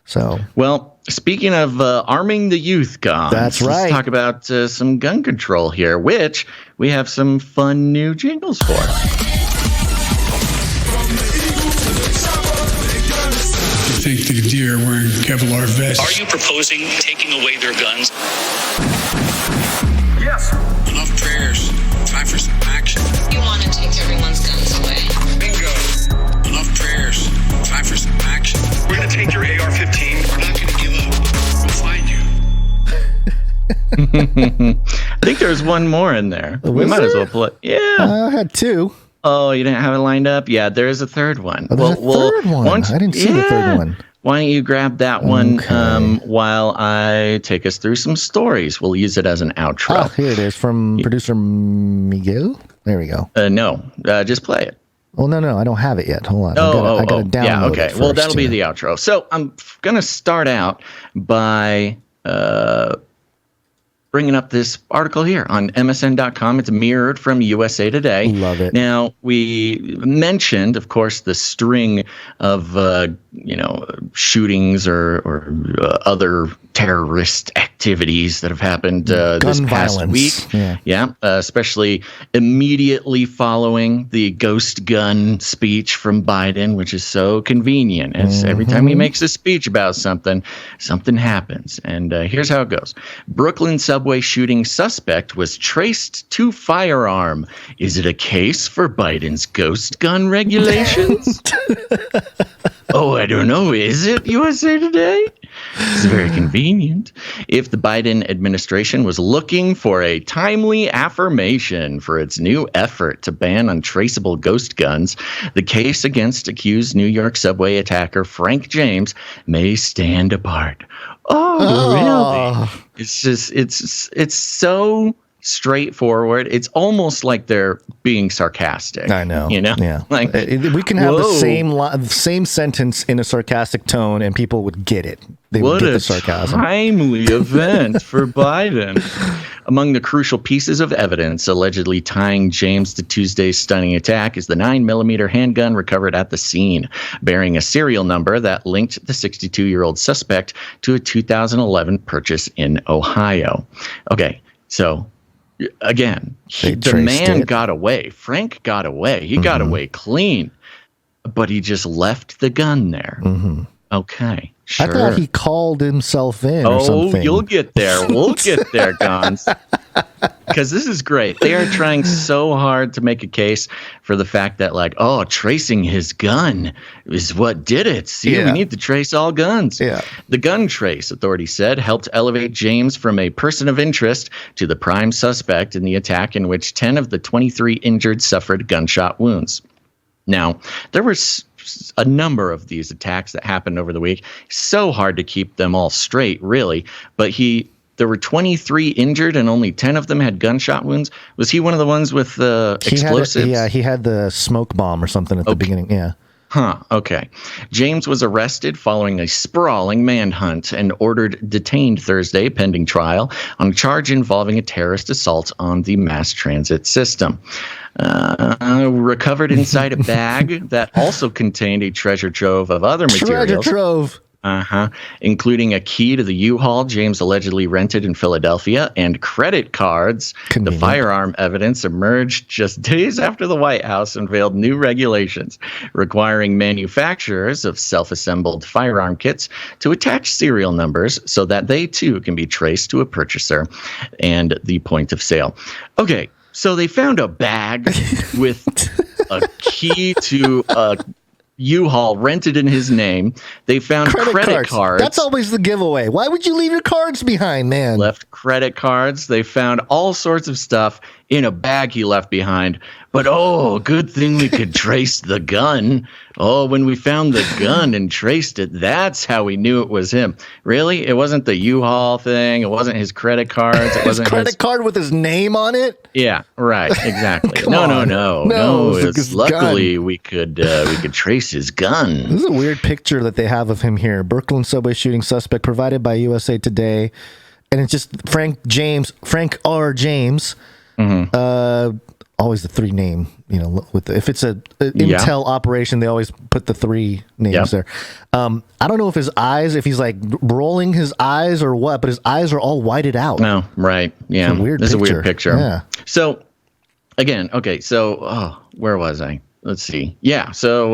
So, well, speaking of arming the youth, Gonz, that's right. Let's talk about some gun control here, which we have some fun new jingles for. You think the deer are wearing Kevlar vests? Are you proposing taking away their guns? Yes. Enough prayers. Time for some action. You want to take everyone's guns away. Bingo. Enough prayers. Time for some action. We're going to take your AR-15. We're not going to give up. We'll find you. I think there's one more in there. We might as well play. Yeah. I had two. Oh, you didn't have it lined up? Yeah, there is a third one. Oh, there's a third one. I didn't see the third one. Why don't you grab that one while I take us through some stories? We'll use it as an outro. Oh, here it is from producer Miguel. There we go. No, just play it. Well, no, I don't have it yet. Hold on. I gotta download yeah, okay. it first, Well, that'll be the outro. So I'm going to start out by bringing up this article here on MSN.com. It's mirrored from USA Today. Love it. Now, we mentioned, of course, the string of, shootings or other terrorist activities that have happened this past week. Yeah. Especially immediately following the ghost gun speech from Biden, which is so convenient. As every time he makes a speech about something happens. And here's how it goes. Brooklyn subway shooting suspect was traced to firearm. Is it a case for Biden's ghost gun regulations? Oh, I don't know. Is it USA Today? It's very convenient. If the Biden administration was looking for a timely affirmation for its new effort to ban untraceable ghost guns, the case against accused New York subway attacker Frank James may stand apart. Oh, really? It's just, it's so straightforward. It's almost like they're being sarcastic. I know. Yeah. Like we can have the same sentence in a sarcastic tone, and people would get it. They would get the sarcasm. Timely event for Biden. Among the crucial pieces of evidence allegedly tying James to Tuesday's stunning attack is the 9mm handgun recovered at the scene, bearing a serial number that linked the 62-year-old suspect to a 2011 purchase in Ohio. Okay, so again, the man got away. Frank got away. He got away clean, but he just left the gun there. Okay, sure. I thought he called himself in or something. Oh, you'll get there. We'll get there, Gonz. Because this is great. They are trying so hard to make a case for the fact that, tracing his gun is what did it. See, we need to trace all guns. Yeah. The gun trace, authorities said, helped elevate James from a person of interest to the prime suspect in the attack in which 10 of the 23 injured suffered gunshot wounds. Now, there was a number of these attacks that happened over the week. So hard to keep them all straight, really. But there were 23 injured and only 10 of them had gunshot wounds. Was he one of the ones with explosives? He had the smoke bomb or something at the beginning. Yeah. Huh. Okay. James was arrested following a sprawling manhunt and ordered detained Thursday pending trial on a charge involving a terrorist assault on the mass transit system. Recovered inside a bag that also contained a treasure trove of other materials. Treasure trove. Including a key to the U-Haul James allegedly rented in Philadelphia and credit cards. Convenient. The firearm evidence emerged just days after the White House unveiled new regulations requiring manufacturers of self-assembled firearm kits to attach serial numbers so that they too can be traced to a purchaser and the point of sale. Okay, so they found a bag with a key to a U-Haul rented in his name. They found credit cards. That's always the giveaway. Why would you leave your cards behind, man? Left credit cards. They found all sorts of stuff in a bag he left behind. But, good thing we could trace the gun. When we found the gun and traced it, that's how we knew it was him. Really? It wasn't the U-Haul thing. It wasn't his credit cards. It wasn't his credit card with his name on it? Yeah, right. Exactly. No. Luckily, we could trace his gun. This is a weird picture that they have of him here. Brooklyn subway shooting suspect provided by USA Today. And it's just Frank R. James. always the 3 name, if it's a intel operation, they always put the 3 names there. I don't know if he's like rolling his eyes or what, but his eyes are all whited out. No, right. Yeah. It's a weird picture. Yeah. So again, okay. So, where was I? Let's see. Yeah. So,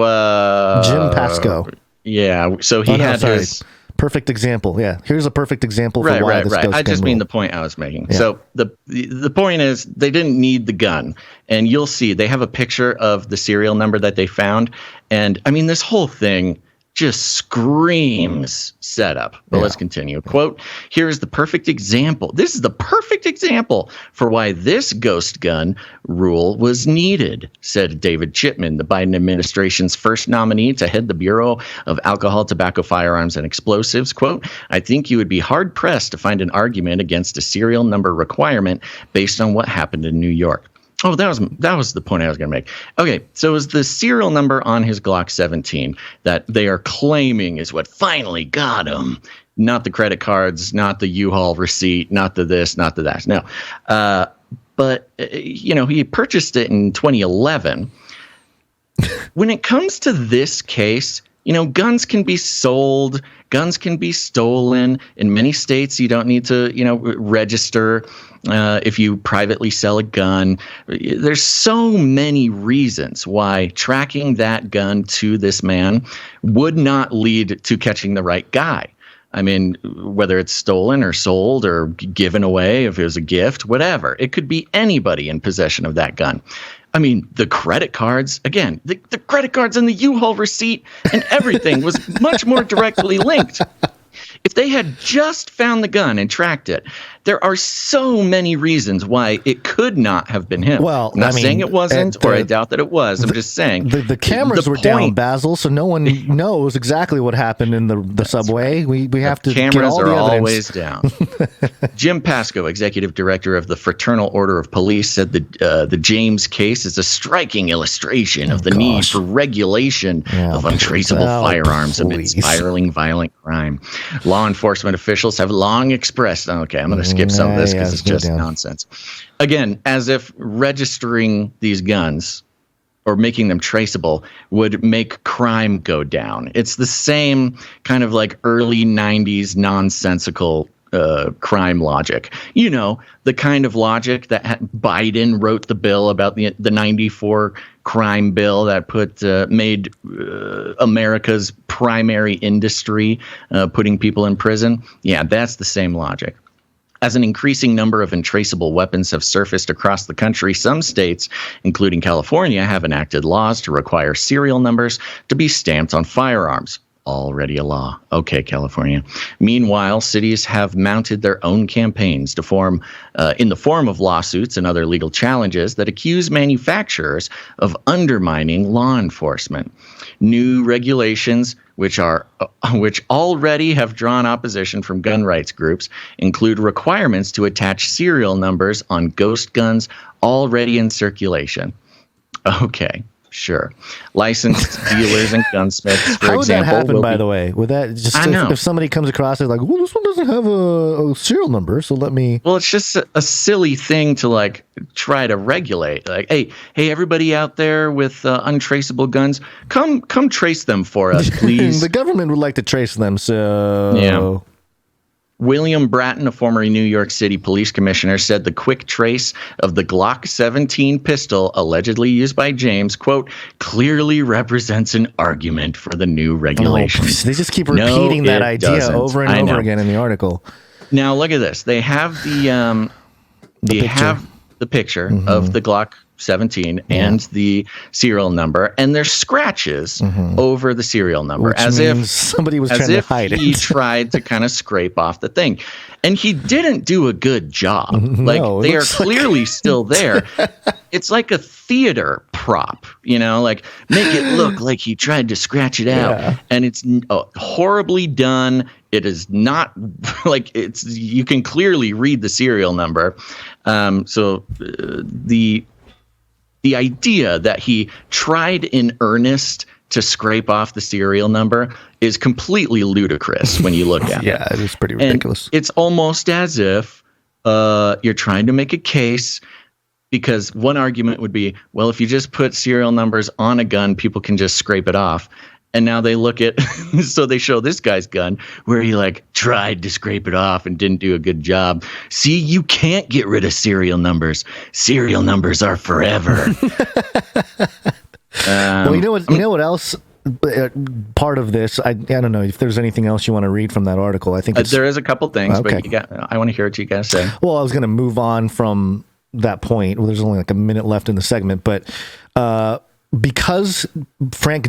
Jim Pasco. Yeah. So he had his perfect example. Yeah. Here's a perfect example for why this Right. I just mean the point I was making. Yeah. So the point is they didn't need the gun, and you'll see they have a picture of the serial number that they found. And I mean, this whole thing just screams setup. But let's continue. Quote, here's the perfect example. This is the perfect example for why this ghost gun rule was needed, said David Chipman, the Biden administration's first nominee to head the Bureau of Alcohol, Tobacco, Firearms, and Explosives. Quote, I think you would be hard pressed to find an argument against a serial number requirement based on what happened in New York. Oh, that was the point I was going to make. Okay, so it was the serial number on his Glock 17 that they are claiming is what finally got him. Not the credit cards, not the U-Haul receipt, not the this, not the that. No. But, he purchased it in 2011. When it comes to this case, guns can be sold, guns can be stolen. In many states, you don't need to, register if you privately sell a gun. There's so many reasons why tracking that gun to this man would not lead to catching the right guy. I mean, whether it's stolen or sold or given away, if it was a gift, whatever. It could be anybody in possession of that gun. I mean, the credit cards, again, the credit cards and the U-Haul receipt and everything was much more directly linked. If they had just found the gun and tracked it, there are so many reasons why it could not have been him. Well, I'm not saying it wasn't, or I doubt that it was. I'm just saying. The cameras were down, Basil, so no one knows exactly what happened in the subway. Right. We have to cameras get all are the evidence. Always down. Jim Pasco, executive director of the Fraternal Order of Police, said the James case is a striking illustration of the need for regulation of untraceable firearms amid spiraling violent crime. Law enforcement officials have long expressed, okay, I'm going to skip some of this because it's just nonsense. Again, as if registering these guns or making them traceable would make crime go down. It's the same kind of like early 90s nonsensical crime logic. The kind of logic that Biden wrote the bill about the 94 crime bill that made America's primary industry putting people in prison. Yeah, that's the same logic. As an increasing number of untraceable weapons have surfaced across the country, some states, including California, have enacted laws to require serial numbers to be stamped on firearms. Already a law. Okay, California. Meanwhile, cities have mounted their own campaigns to form in the form of lawsuits and other legal challenges that accuse manufacturers of undermining law enforcement. New regulations, which already have drawn opposition from gun rights groups, include requirements to attach serial numbers on ghost guns already in circulation. Okay. Sure. Licensed dealers and gunsmiths, for example. How would that happen, by the way? Would that just if somebody comes across it like, well, this one doesn't have a serial number, so let me. Well, it's just a silly thing to try to regulate. Like, hey, everybody out there with untraceable guns, come trace them for us, please. The government would like to trace them, so yeah. William Bratton, a former New York City police commissioner, said the quick trace of the Glock 17 pistol allegedly used by James, quote, clearly represents an argument for the new regulations. They just keep repeating that idea over and over again in the article. Now, look at this. They have the picture of the Glock 17 and the serial number, and there's scratches over the serial number, which as if somebody was trying to hide it. He tried to kind of scrape off the thing, and he didn't do a good job. They are clearly still there. It's like a theater prop, make it look like he tried to scratch it out, and it's horribly done. It is not you can clearly read the serial number. So the idea that he tried in earnest to scrape off the serial number is completely ludicrous when you look at it. Yeah, it is pretty ridiculous. And it's almost as if you're trying to make a case. because one argument would be, well, if you just put serial numbers on a gun, people can just scrape it off. And now they look at, so they show this guy's gun where he like tried to scrape it off and didn't do a good job. See, you can't get rid of serial numbers. Serial numbers are forever. Well, you know what else? Part of this, I don't know if there's anything else you want to read from that article. I think there is a couple things, okay. But I want to hear what you guys say. Well, I was going to move on from that point. Well, there's only like a minute left in the segment, but because Frank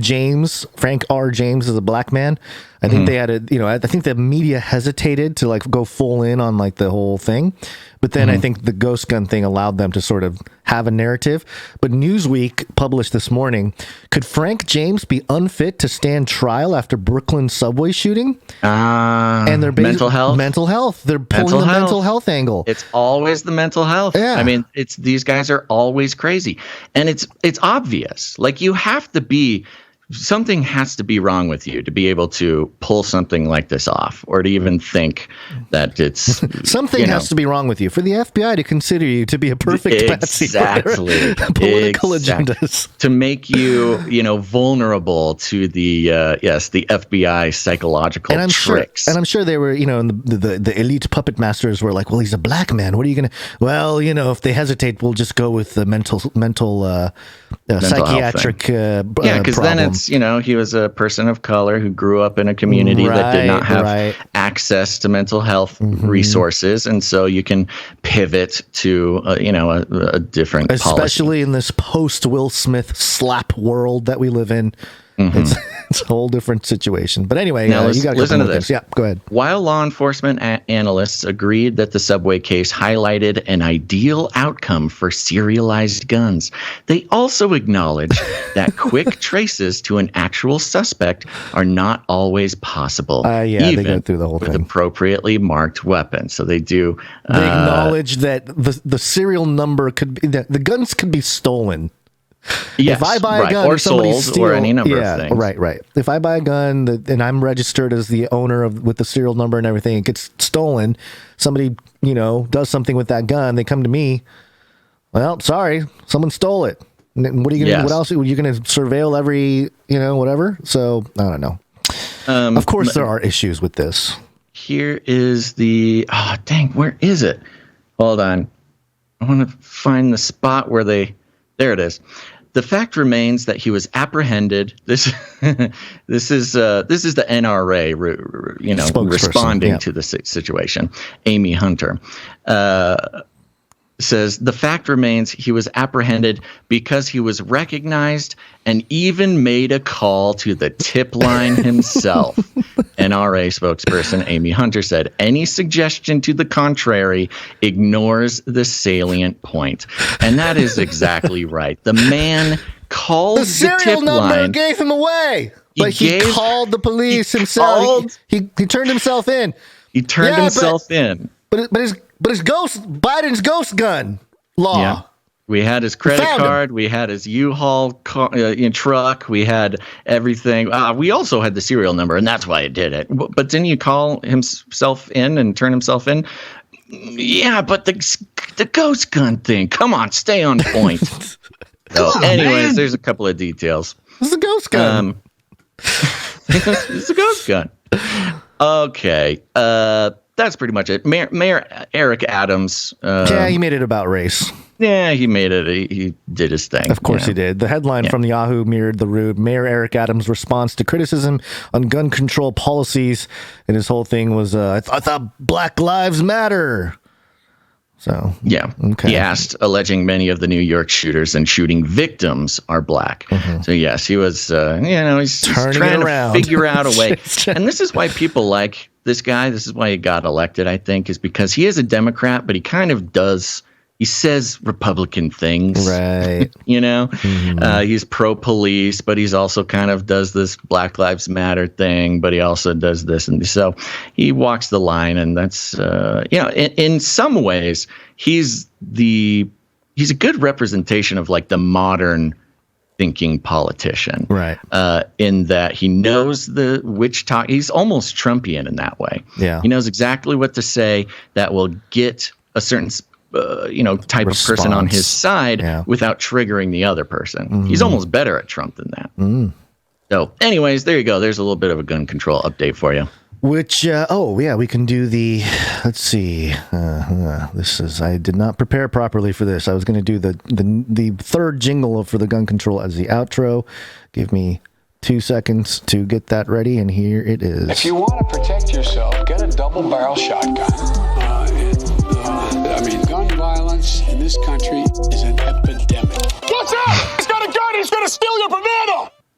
R. James is a black man, I think they had I think the media hesitated to like go full in on like the whole thing. But then I think the ghost gun thing allowed them to sort of have a narrative. But Newsweek published this morning, could Frank James be unfit to stand trial after Brooklyn subway shooting? And they're mental health. They're pulling the mental health angle. It's always the mental health. Yeah. I mean, these guys are always crazy. And it's obvious. Like something has to be wrong with you to be able to pull something like this off, or to even think that it's something has to be wrong with you for the FBI to consider you to be a perfect patsy for political agendas, to make you vulnerable to the FBI psychological tricks. And I'm sure they were the elite puppet masters were like, well, he's a black man, what are you gonna, well, if they hesitate, we'll just go with the mental psychiatric because then it's he was a person of color who grew up in a community that did not have access to mental health resources, and so you can pivot to a different especially policy. In this post Will Smith slap world that we live in. It's a whole different situation. But anyway, now, you got to listen to this. Yeah, go ahead. While law enforcement analysts agreed that the subway case highlighted an ideal outcome for serialized guns, they also acknowledged that quick traces to an actual suspect are not always possible. Even they go through the whole with thing. Appropriately marked weapons. So they do. They acknowledge that the serial number could be, the guns could be stolen. Yes, if I buy a gun or sold, or any number of things. Right. If I buy a gun and I'm registered as the owner with the serial number and everything, it gets stolen. Somebody, does something with that gun. They come to me. Well, sorry, someone stole it. What are you gonna? What else? Are you gonna surveil every, whatever? So I don't know. Of course, there are issues with this. Here is where is it? Hold on. I want to find the spot where there it is. The fact remains that he was apprehended. This is the NRA, responding to the situation. Amy Hunter says the fact remains he was apprehended because he was recognized and even made a call to the tip line himself. NRA spokesperson Amy Hunter said any suggestion to the contrary ignores the salient point. And that is exactly right. The man called the serial tip number line, gave him away. He called the police himself. He turned himself in. He turned himself in. But his Biden's ghost gun law. Yeah. We had his credit card. We had his U-Haul truck. We had everything. We also had the serial number, and that's why it did it. But didn't you call himself in and turn himself in? Yeah, but the ghost gun thing. Come on, stay on point. Anyways, there's a couple of details. It's a ghost gun. It's a ghost gun. Okay. That's pretty much it. Mayor Eric Adams. He made it about race. Yeah, he made it. He did his thing. Of course he did. The headline from Yahoo mirrored the rude Mayor Eric Adams' response to criticism on gun control policies. And his whole thing was, I thought Black Lives Matter. So, okay. He asked, alleging many of the New York shooters and shooting victims are black. So, yes, he was, he's trying to figure out a way. And this is why people like this guy. This is why he got elected, I think, is because he is a Democrat, but he kind of does. He says Republican things, right? He's pro-police, but he's also kind of does this Black Lives Matter thing, but he also does this. And so he walks the line, and that's, in some ways, he's a good representation of like the modern thinking politician, right? In that he knows he's almost Trumpian in that way. Yeah. He knows exactly what to say that will get a certain type of person on his side without triggering the other person. Mm-hmm. He's almost better at Trump than that. Mm. So anyways, there you go. There's a little bit of a gun control update for you. Which, we can do let's see. I did not prepare properly for this. I was going to do the third jingle for the gun control as the outro. Give me 2 seconds to get that ready, and here it is. If you want to protect yourself, get a double-barrel shotgun. Gun violence in this country is an epidemic.